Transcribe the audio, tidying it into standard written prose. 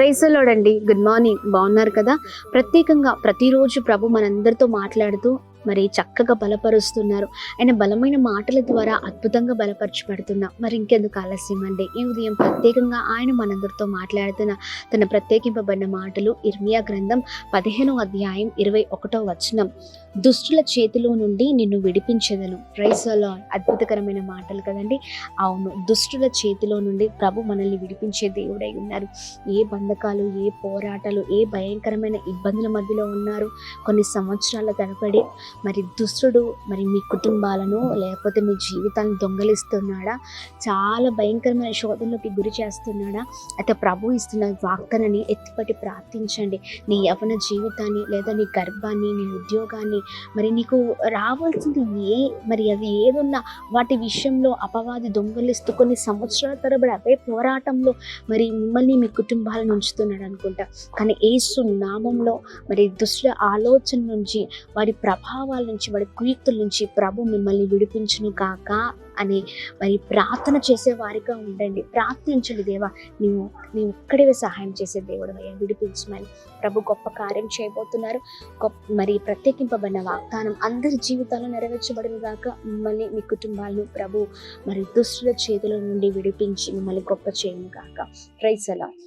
Praise the lord అండి. Good morning. బాగున్నారు కదా? ప్రత్యేకంగా ప్రతిరోజు ప్రభు మనందరితో మాట్లాడుతూ మరి చక్కగా బలపరుస్తున్నారు. ఆయన బలమైన మాటల ద్వారా అద్భుతంగా బలపరచబడుతున్నాం. మరి ఇంకెందుకు ఆలస్యం అండి? ఈ ఉదయం ప్రత్యేకంగా ఆయన మనందరితో మాట్లాడుతున్న తన ప్రత్యేకింపబడిన మాటలు ఇర్మియా గ్రంథం 15వ అధ్యాయం 21వ వచనం. దుష్టుల చేతిలో నుండి నిన్ను విడిపించెదను. Praise the Lord. అద్భుతకరమైన మాటలు కదండి. అవును, దుష్టుల చేతిలో నుండి ప్రభు మనల్ని విడిపించే దేవుడై ఉన్నారు. ఏ బంధకాలు, ఏ పోరాటాలు, ఏ భయంకరమైన ఇబ్బందుల మధ్యలో ఉన్నారు కొన్ని సంవత్సరాల తరబడి, మరి దుష్టుడు మరి మీ కుటుంబాలను లేకపోతే మీ జీవితాన్ని దొంగలిస్తున్నాడా, చాలా భయంకరమైన శోధనలోకి గురి చేస్తున్నాడా, అయితే ప్రభు ఇస్తున్న వాగ్దానాన్ని ఎత్తిపట్టి ప్రార్థించండి. నీ యవ్వన జీవితాన్ని లేదా నీ గర్భాన్ని, నీ ఉద్యోగాన్ని, మరి నీకు రావాల్సింది మరి అది ఏదున్నా వాటి విషయంలో అపవాది దొంగలిస్తూ కొన్ని సంవత్సరాల తరబడి అవే పోరాటంలో మరి మిమ్మల్ని మీ కుటుంబాలను ఉంచుతున్నాడు అనుకుంటా. కానీ యేసు నామంలో మరి దుష్ట ఆలోచన నుంచి, వాడి ప్రభావాల నుంచి, వాడి కుయుక్తుల నుంచి ప్రభు మిమ్మల్ని విడిపించును కాక అని మరి ప్రార్థన చేసే వారిగా ఉండండి. ప్రార్థించండి, దేవా నీ ఒక్కడివే సహాయం చేసే దేవుడు అయ్యా, విడిపించమని. ప్రభు గొప్ప కార్యం చేయబోతున్నారు. మరి ప్రత్యేకింపబడిన వాగ్దానం అందరి జీవితాల్లో నెరవేర్చబడిన దాకా మిమ్మల్ని మీ కుటుంబాలను ప్రభు మరి దుష్టుల చేతుల నుండి విడిపించి మిమ్మల్ని గొప్ప చేయను గాక. Praise the lord.